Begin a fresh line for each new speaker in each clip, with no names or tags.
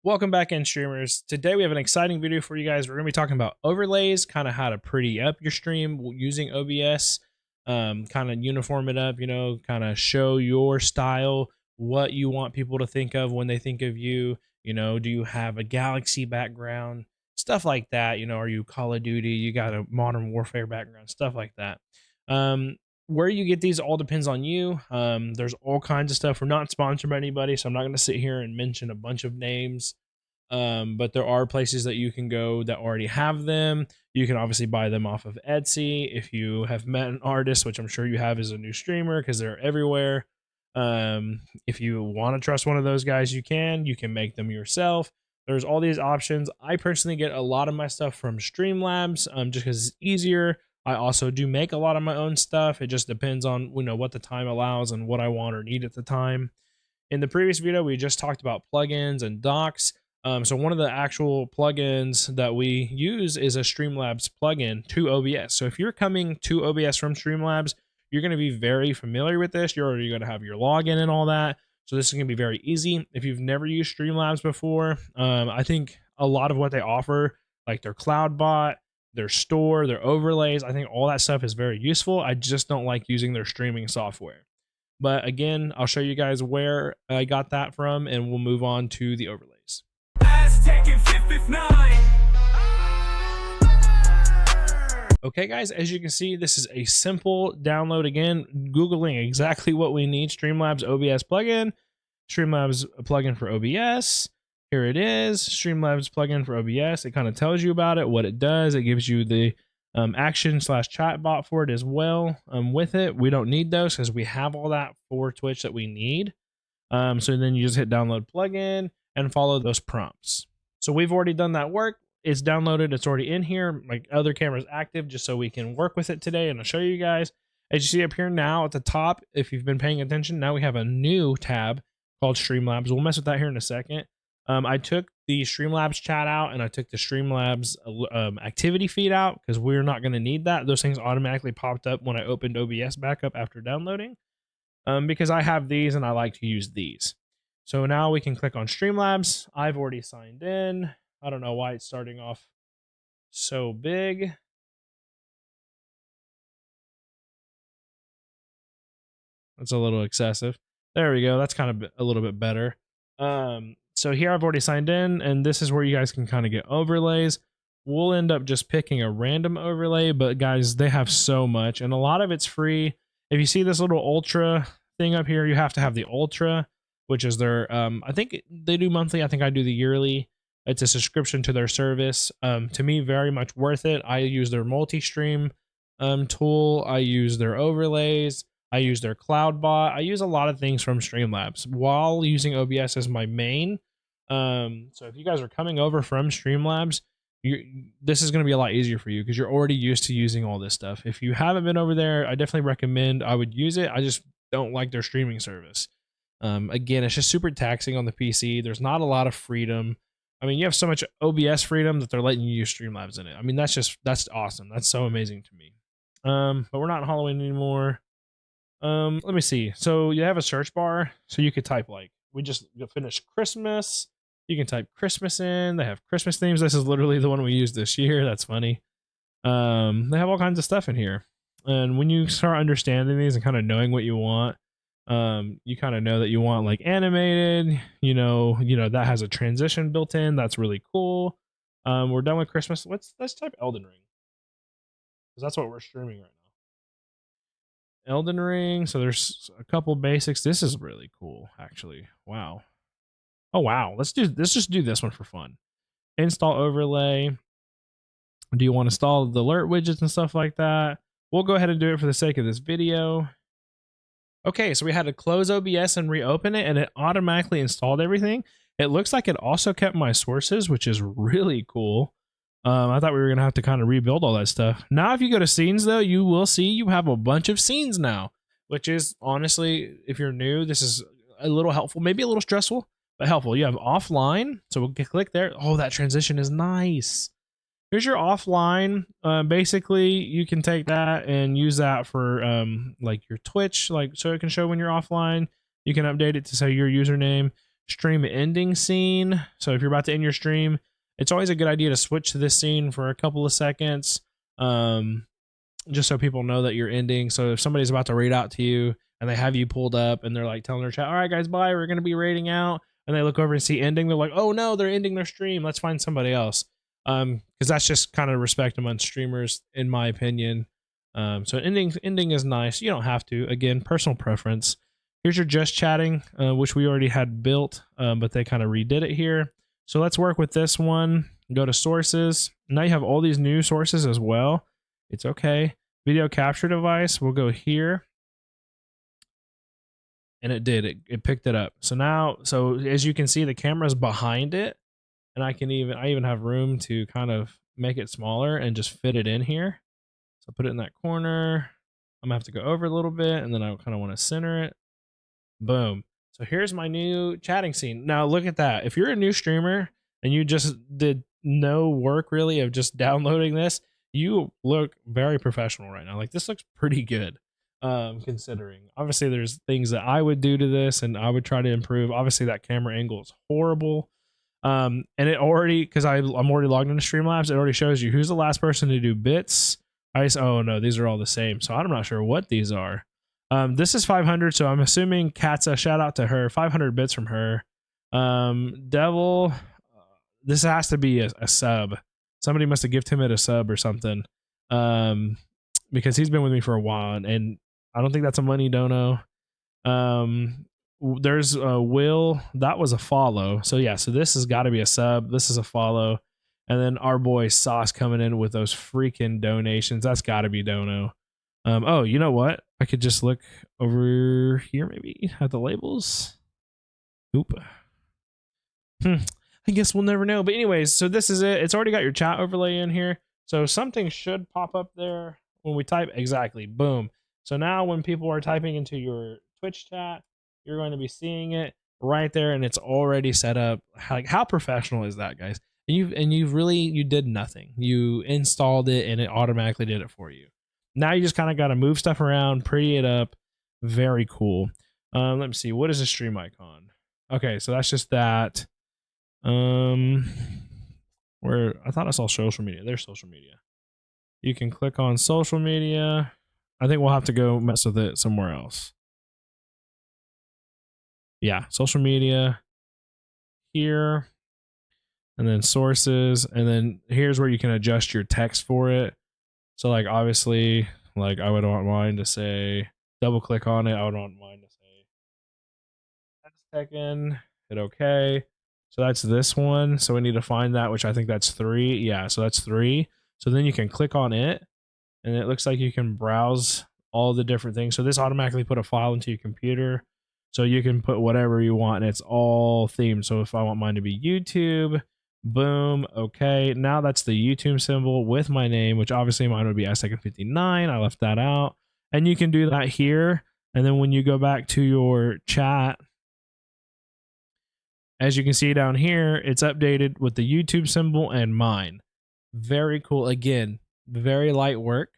Welcome back in, streamers. Today we have an exciting video for you guys. We're going to be talking about overlays, kind of how to pretty up your stream using OBS, kind of uniform it up, kind of show your style, what you want people to think of when they think of you. Do you have a galaxy background? Stuff like that. Are you Call of Duty? You got a Modern Warfare background? Stuff like that. Where you get these all depends on you. There's all kinds of stuff. We're not sponsored by anybody, so I'm not going to sit here and mention a bunch of names. But there are places that you can go that already have them. You can obviously buy them off of Etsy. If you have met an artist, which I'm sure you have as a new streamer, because they're everywhere. If you want to trust one of those guys, you can make them yourself. There's all these options. I personally get a lot of my stuff from Streamlabs, just because it's easier. I also do make a lot of my own stuff. It just depends on what the time allows and what I want or need at the time. In the previous video, we just talked about plugins and docs. So one of the actual plugins that we use is a Streamlabs plugin to OBS. So if you're coming to OBS from Streamlabs, you're going to be very familiar with this. You're already going to have your login and all that. So this is going to be very easy. If you've never used Streamlabs before, I think a lot of what they offer, like their cloud bot, their store, their overlays, I think all that stuff is very useful. I just don't like using their streaming software. But again, I'll show you guys where I got that from, and we'll move on to the overlays. Okay guys, as you can see, this is a simple download. Again, Googling exactly what we need: Streamlabs OBS plugin, Streamlabs plugin for OBS. Here it is, Streamlabs plugin for OBS. It kind of tells you about it, what it does. It gives you the action/chat bot for it as well. With it, we don't need those because we have all that for Twitch that we need. So then you just hit download plugin and follow those prompts. So we've already done that work. It's downloaded. It's already in here. My other camera's active just so we can work with it today, and I'll show you guys. As you see up here now at the top, if you've been paying attention, now we have a new tab called Streamlabs. We'll mess with that here in a second. I took the Streamlabs chat out, and I took the Streamlabs activity feed out because we're not going to need that. Those things automatically popped up when I opened OBS back up after downloading, because I have these and I like to use these. So now we can click on Streamlabs. I've already signed in. I don't know why it's starting off so big. That's a little excessive. There we go. That's kind of a little bit better. So here I've already signed in, and this is where you guys can kind of get overlays. We'll end up just picking a random overlay, but guys, they have so much, and a lot of it's free. If you see this little ultra thing up here, you have to have the ultra, which is their, I think they do monthly. I think I do the yearly. It's a subscription to their service. To me, very much worth it. I use their multi-stream tool. I use their overlays. I use their cloud bot. I use a lot of things from Streamlabs while using OBS as my main. So if you guys are coming over from Streamlabs, this is going to be a lot easier for you because you're already used to using all this stuff. If you haven't been over there, I definitely recommend. I would use it. I just don't like their streaming service. Again, it's just super taxing on the PC. There's not a lot of freedom. I mean, you have so much OBS freedom that they're letting you use Streamlabs in it. I mean, that's awesome. That's so amazing to me. But we're not in Halloween anymore. Let me see. So you have a search bar, so you could type, like, we just finished Christmas. You can type Christmas in. They have Christmas themes. This is literally the one we used this year. That's funny. They have all kinds of stuff in here. And when you start understanding these and kind of knowing what you want, you kind of know that you want like animated, that has a transition built in. That's really cool. We're done with Christmas. Let's type Elden Ring, because that's what we're streaming right now. Elden Ring. So there's a couple basics. This is really cool, actually. Wow. Oh wow. Let's just do this one for fun. Install overlay. Do you want to install the alert widgets and stuff like that? We'll go ahead and do it for the sake of this video. Okay, so we had to close OBS and reopen it, and it automatically installed everything. It looks like it also kept my sources, which is really cool. I thought we were going to have to kind of rebuild all that stuff. Now, if you go to scenes, though, you will see you have a bunch of scenes now, which is, honestly, if you're new, this is a little helpful, maybe a little stressful, but helpful. You have offline, so we'll click there. Oh, that transition is nice. Here's your offline. Basically, you can take that and use that for like your Twitch, like so it can show when you're offline. You can update it to say your username. stream ending scene. So if you're about to end your stream, it's always a good idea to switch to this scene for a couple of seconds, just so people know that you're ending. So if somebody's about to raid out to you and they have you pulled up and they're like telling their chat, all right guys, bye, we're going to be raiding out, and they look over and see ending, they're like, oh no, they're ending their stream, let's find somebody else. Because that's just kind of respect among streamers, in my opinion. So ending is nice. You don't have to. Again, personal preference. Here's your just chatting, which we already had built, but they kind of redid it here. So let's work with this one. Go to sources. Now you have all these new sources as well. It's okay. Video capture device. We'll go here. And it did. It picked it up. So now, so as you can see, the camera's behind it. And I even have room to kind of make it smaller and just fit it in here. So put it in that corner. I'm gonna have to go over a little bit, and then I kind of want to center it. Boom. So here's my new chatting scene. Now look at that. If you're a new streamer and you just did no work really of just downloading this, you look very professional right now. Like, this looks pretty good, considering. Obviously there's things that I would do to this and I would try to improve. Obviously that camera angle is horrible. And it already, because I'm already logged into Streamlabs, it already shows you who's the last person to do bits. Oh no, these are all the same. So I'm not sure what these are. This is 500, so I'm assuming Katza, shout out to her, 500 bits from her. Devil, this has to be a sub. Somebody must have gifted him at a sub or something, because he's been with me for a while, and I don't think that's a money dono. There's Will, that was a follow. So yeah, so this has got to be a sub. This is a follow. And then our boy Sauce coming in with those freaking donations. That's got to be dono. Oh, you know what? I could just look over here maybe at the labels. Oop. I guess we'll never know. But anyways, so this is it. It's already got your chat overlay in here. So something should pop up there when we type. Exactly. Boom. So now when people are typing into your Twitch chat, you're going to be seeing it right there, and it's already set up. Like, how professional is that, guys? And you did nothing. You installed it and it automatically did it for you. Now you just kind of got to move stuff around, pretty it up. Very cool. Let me see. What is a stream icon? Okay, so that's just that. Where I thought I saw social media. There's social media. You can click on social media. I think we'll have to go mess with it somewhere else. Yeah, social media here, and then sources, and then here's where you can adjust your text for it. So like, obviously, like, I would want mine to say, double click on it, I would want mine to say 10 second, hit okay. So that's this one. So we need to find that, which I think that's 3. Yeah, so that's 3. So then you can click on it, and it looks like you can browse all the different things. So this automatically put a file into your computer. So you can put whatever you want, and it's all themed. So if I want mine to be YouTube, boom, okay. Now that's the YouTube symbol with my name, which obviously mine would be S2nd59. I left that out. And you can do that here. And then when you go back to your chat, as you can see down here, it's updated with the YouTube symbol and mine. Very cool. Again, very light work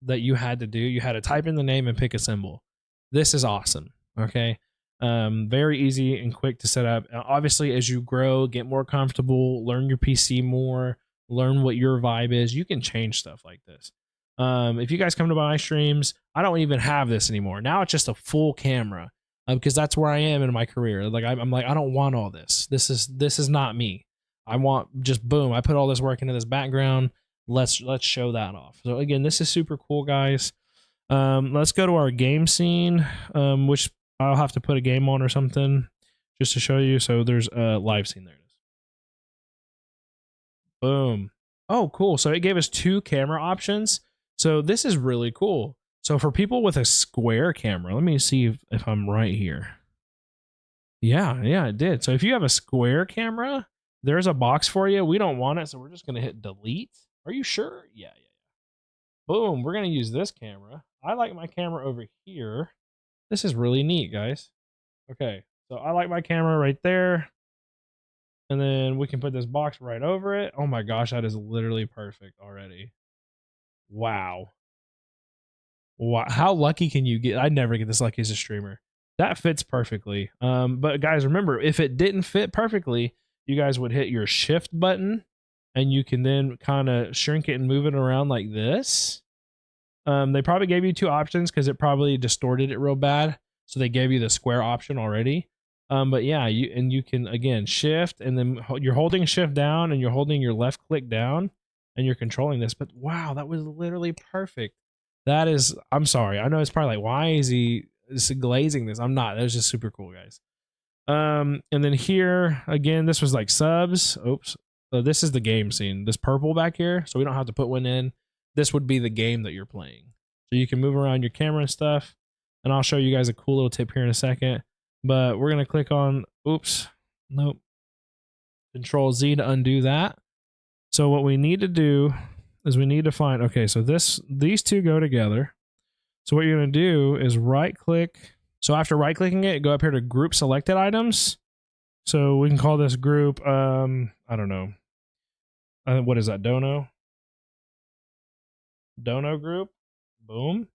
that you had to do. You had to type in the name and pick a symbol. This is awesome. Okay. Very easy and quick to set up. Obviously, as you grow, get more comfortable, learn your PC more, learn what your vibe is, you can change stuff like this. If you guys come to my streams, I don't even have this anymore. Now it's just a full camera, because that's where I am in my career. Like, I'm like, I don't want all this. This is not me. I want just boom. I put all this work into this background. Let's show that off. So again, this is super cool, guys. Let's go to our game scene, which I'll have to put a game on or something just to show you. So there's a live scene. There it is. Boom. Oh, cool. So it gave us 2 camera options. So this is really cool. So for people with a square camera, let me see if I'm right here. Yeah, it did. So if you have a square camera, there's a box for you. We don't want it, so we're just going to hit delete. Are you sure? Yeah. Boom. We're going to use this camera. I like my camera over here. This is really neat, guys. Okay, so I like my camera right there. And then we can put this box right over it. Oh my gosh, that is literally perfect already. Wow. How lucky can you get? I never get this lucky as a streamer. that fits perfectly. But guys, remember, if it didn't fit perfectly, you guys would hit your shift button and you can then kind of shrink it and move it around like this. They probably gave you two options because it probably distorted it real bad. So they gave you the square option already. But yeah, you can again shift and then you're holding shift down and you're holding your left click down and you're controlling this. But wow, that was literally perfect. That is, I'm sorry. I know it's probably like, why is he glazing this? I'm not. That was just super cool, guys. And then here again, this was like subs. Oops. So this is the game scene. This purple back here, so we don't have to put one in. This would be the game that you're playing. So you can move around your camera and stuff. And I'll show you guys a cool little tip here in a second. But we're gonna click on, oops, nope. Control Z to undo that. So what we need to do is we need to find, okay, so these two go together. So what you're gonna do is right click. So after right clicking it, go up here to group selected items. So we can call this group, I don't know. What is that, Dono? Dono group, boom.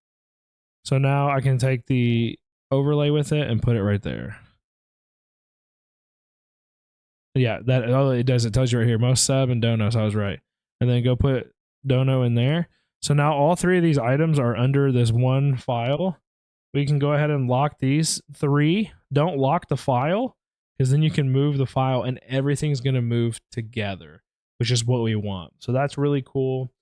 So now I can take the overlay with it and put it right there. Yeah, that all it does, it tells you right here, most sub and Dono, so I was right. And then go put Dono in there. So now all three of these items are under this one file. We can go ahead and lock these three. Don't lock the file, because then you can move the file and everything's going to move together, which is what we want. So that's really cool.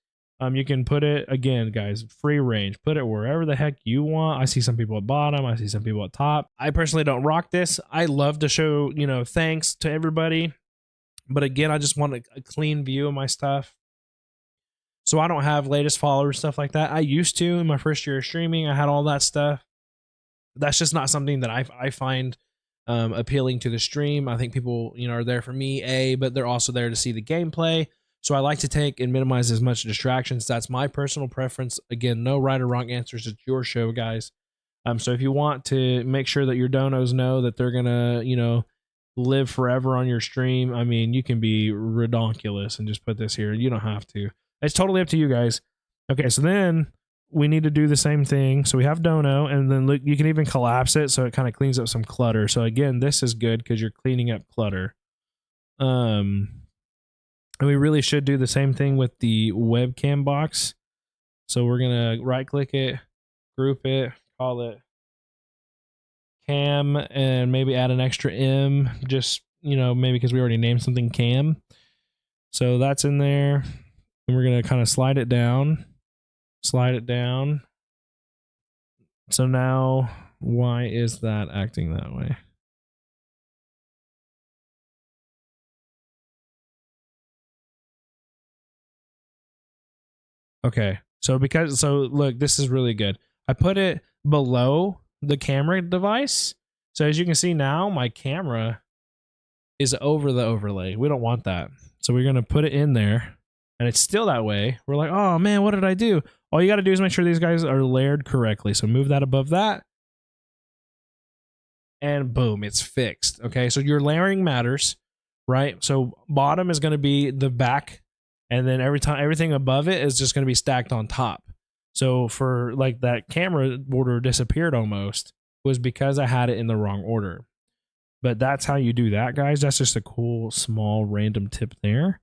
You can put it, again, guys, free range. Put it wherever the heck you want. I see some people at bottom. I see some people at top. I personally don't rock this. I love to show, thanks to everybody. But again, I just want a clean view of my stuff. So I don't have latest followers, stuff like that. I used to in my first year of streaming. I had all that stuff. That's just not something that I find appealing to the stream. I think people, are there for me, but they're also there to see the gameplay. So I like to take and minimize as much distractions. That's my personal preference. Again, no right or wrong answers. It's your show, guys. So if you want to make sure that your donos know that they're gonna, live forever on your stream, I mean, you can be redonkulous and just put this here. You don't have to. It's totally up to you guys. Okay, so then we need to do the same thing. So we have dono, and then look, you can even collapse it so it kind of cleans up some clutter. So again, this is good because you're cleaning up clutter. And we really should do the same thing with the webcam box. So we're going to right click it, group it, call it cam, and maybe add an extra M, just, maybe because we already named something cam. So that's in there. And we're going to kind of slide it down. So now, why is that acting that way? Okay. So look, this is really good. I put it below the camera device. So as you can see now, my camera is over the overlay. We don't want that. So we're going to put it in there, and it's still that way. We're like, oh man, what did I do? All you got to do is make sure these guys are layered correctly. So move that above that. And boom, it's fixed. Okay. So your layering matters, right? So bottom is going to be the back, and then everything above it is just going to be stacked on top. So for like that camera border disappeared almost was because I had it in the wrong order. But that's how you do that, guys. That's just a cool, small, random tip there.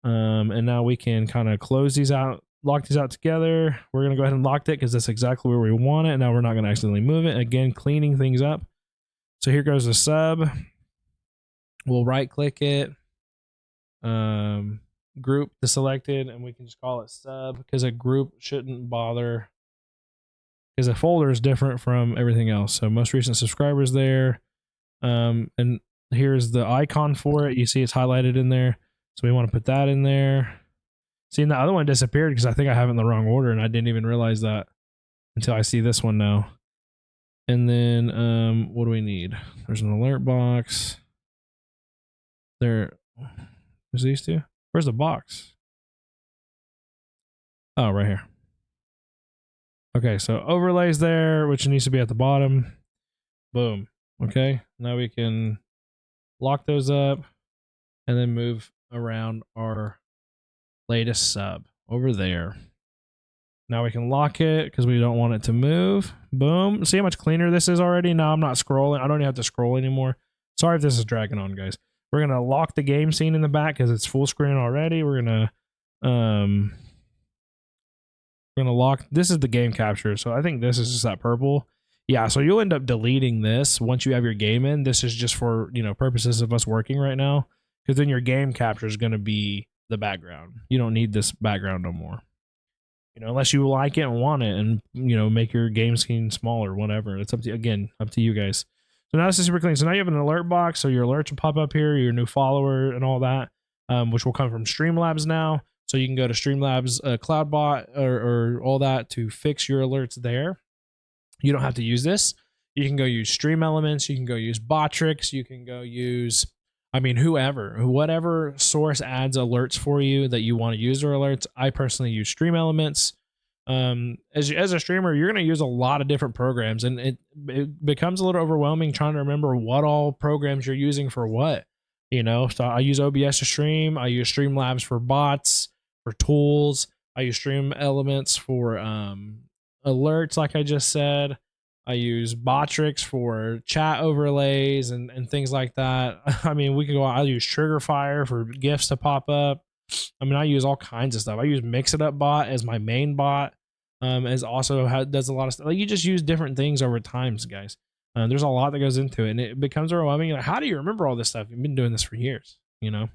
And now we can kind of close these out, lock these out together. We're going to go ahead and lock it because that's exactly where we want it. And now we're not going to accidentally move it. Again, cleaning things up. So here goes the sub. We'll right click it. Group the selected, and we can just call it sub because a group shouldn't bother because a folder is different from everything else. So most recent subscribers there. And here's the icon for it. You see it's highlighted in there. So we want to put that in there. See, the other one disappeared because I think I have it in the wrong order, and I didn't even realize that until I see this one now. And then what do we need? There's an alert box. There's these two. Where's the box? Oh, right here. Okay, so overlays there, which needs to be at the bottom. Boom. Okay, now we can lock those up and then move around our latest sub over there. Now we can lock it because we don't want it to move. Boom. See how much cleaner this is already? Now I'm not scrolling. I don't even have to scroll anymore. Sorry if this is dragging on, guys. We're going to lock the game scene in the back because it's full screen already. We're going to lock. This is the game capture. So I think this is just that purple. Yeah, so you'll end up deleting this once you have your game in. This is just for, you know, purposes of us working right now. Because then your game capture is going to be the background. You don't need this background no more. You know, unless you like it and want it and, you know, make your game scene smaller, whatever. It's up to, again, up to you guys. So now this is super clean. So now you have an alert box. So your alerts will pop up here, your new follower and all that, which will come from Streamlabs now. So you can go to Streamlabs CloudBot or all that to fix your alerts there. You don't have to use this. You can go use Stream Elements. You can go use Botrix. You can go use, I mean, whatever source adds alerts for you that you want to use their alerts. I personally use Stream Elements. As a streamer, you're going to use a lot of different programs, and it becomes a little overwhelming trying to remember what all programs you're using for what. You know, so I use OBS to stream. I use Streamlabs for bots, for tools. I use Stream Elements for alerts, like I just said. I use Botrix for chat overlays and things like that. I mean, we could go. I use Triggerfire for GIFs to pop up. I mean, I use all kinds of stuff. I use Mix It Up Bot as my main bot. As also does a lot of stuff. Like, you just use different things over times, guys. There's a lot that goes into it, and it becomes overwhelming. Like, how do you remember all this stuff? You've been doing this for years, you know.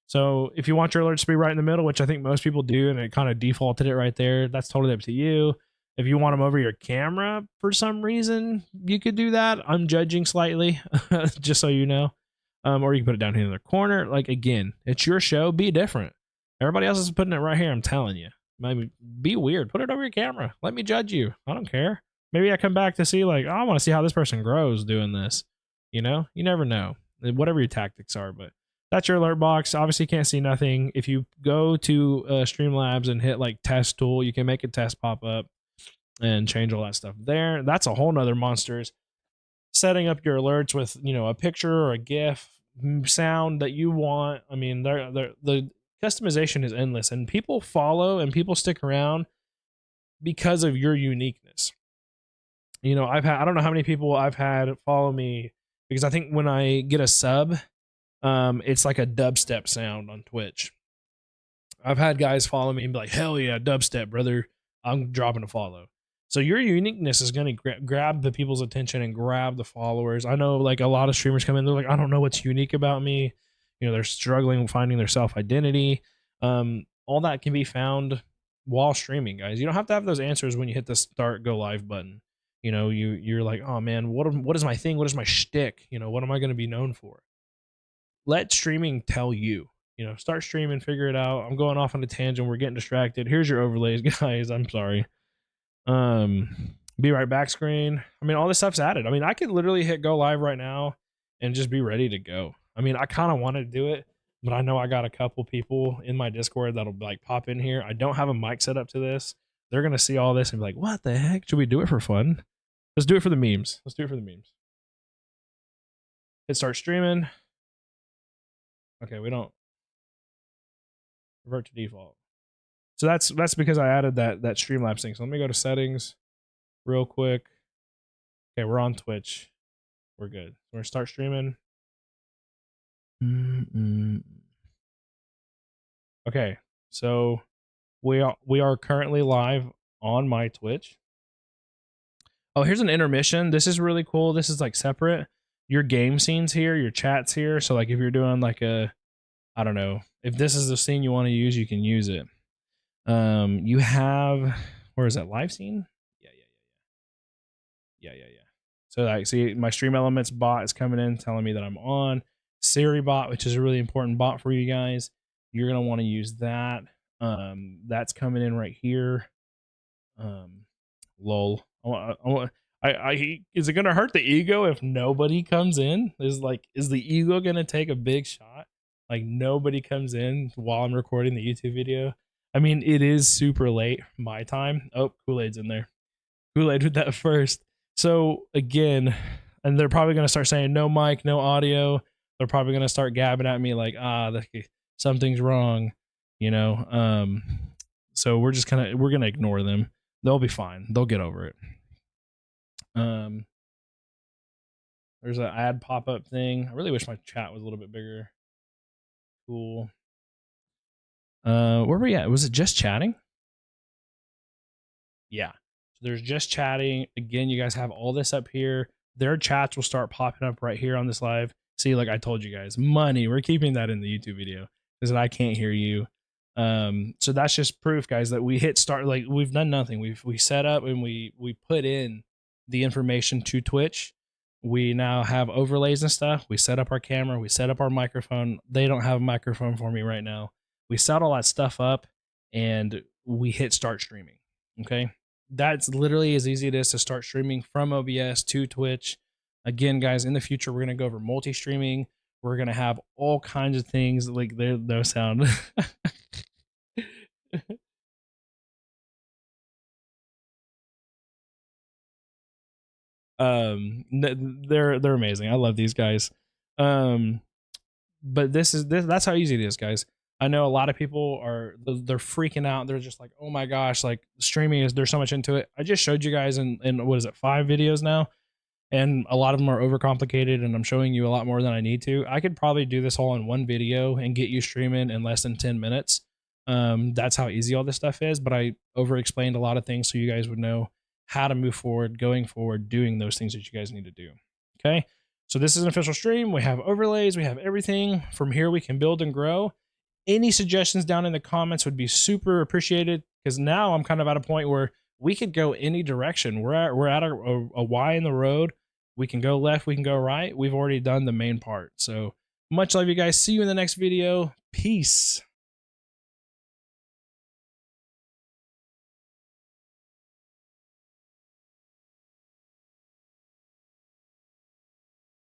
So if you want your alerts to be right in the middle, which I think most people do, and it kind of defaulted it right there, that's totally up to you. If you want them over your camera for some reason, you could do that. I'm judging slightly, just so you know. Or you can put it down here in the corner. Like, again, it's your show. Be different. Everybody else is putting it right here. I'm telling you. Maybe be weird. Put it over your camera. Let me judge you. I don't care. Maybe I come back to see, like, oh, I want to see how this person grows doing this. You know? You never know. Whatever your tactics are. But that's your alert box. Obviously, you can't see nothing. If you go to Streamlabs and hit, like, test tool, you can make a test pop up and change all that stuff there. That's a whole nother monsters. Setting up your alerts with, you know, a picture or a GIF sound that you want. I mean, the customization is endless, and people follow and people stick around because of your uniqueness. You know, I don't know how many people I've had follow me because I think when I get a sub, it's like a dubstep sound on Twitch. I've had guys follow me and be like, hell yeah, dubstep, brother. I'm dropping a follow. So your uniqueness is going to grab the people's attention and grab the followers. I know, like, a lot of streamers come in, they're like, I don't know what's unique about me. You know, they're struggling finding their self-identity. All that can be found while streaming, guys. You don't have to have those answers when you hit the start go live button. You know, you're like, oh man, what is my thing? What is my shtick? You know, what am I going to be known for? Let streaming tell you. You know, start streaming, figure it out. I'm going off on a tangent. We're getting distracted. Here's your overlays, guys. I'm sorry. Be right back screen. I mean, all this stuff's added. I mean, I could literally hit go live right now and just be ready to go. I mean, I kind of want to do it, but I know I got a couple people in my Discord that'll, like, pop in here. I don't have a mic set up to this. They're going to see all this and be like, what the heck? Should we do it for fun? Let's do it for the memes. Let's do it for the memes. Hit start streaming. Okay, we don't revert to default. So that's because I added that Streamlabs thing. So let me go to settings real quick. Okay, we're on Twitch. We're good. We're gonna start streaming. Okay, so we are currently live on my Twitch. Oh, here's an intermission. This is really cool. This is, like, separate. Your game scenes here, your chats here. So, like, if you're doing, like, a, I don't know, if this is the scene you want to use, you can use it. You have, where is that, live scene? Yeah. So, like, see, my Stream Elements bot is coming in telling me that I'm on. Siri bot, which is a really important bot for you guys. You're gonna want to use that. That's coming in right here. Lol. Is it gonna hurt the ego if nobody comes in? Is the ego gonna take a big shot? Like, nobody comes in while I'm recording the YouTube video. I mean, it is super late my time. Oh, Kool-Aid's in there. Kool-Aid with that first. So again, and they're probably gonna start saying no mic, no audio. They're probably gonna start gabbing at me like, something's wrong, you know. So we're gonna ignore them. They'll be fine. They'll get over it. There's an ad pop-up thing. I really wish my chat was a little bit bigger. Cool. Where were we at? Was it just chatting? Yeah. So there's just chatting. Again, you guys have all this up here. Their chats will start popping up right here on this live. See, like I told you guys, money. We're keeping that in the YouTube video because I can't hear you. So that's just proof, guys, that we hit start. Like we've done nothing. We set up and we put in the information to Twitch. We now have overlays and stuff. We set up our camera. We set up our microphone. They don't have a microphone for me right now. We set all that stuff up and we hit start streaming. Okay. That's literally as easy as it is to start streaming from OBS to Twitch. Again, guys, in the future, we're going to go over multi-streaming. We're going to have all kinds of things like no sound. They're amazing. I love these guys. But that's how easy it is, guys. I know a lot of people they're freaking out. They're just like, oh my gosh, like streaming there's so much into it. I just showed you guys in what is it, 5 videos now, and a lot of them are overcomplicated, and I'm showing you a lot more than I need to. I could probably do this all in one video and get you streaming in less than 10 minutes. That's how easy all this stuff is, but I over explained a lot of things so you guys would know how to move forward, going forward, doing those things that you guys need to do. Okay. So this is an official stream. We have overlays. We have everything. From here, we can build and grow. Any suggestions down in the comments would be super appreciated, because now I'm kind of at a point where we could go any direction. We're at a Y in the road. We can go left. We can go right. We've already done the main part. So much love, you guys. See you in the next video. Peace.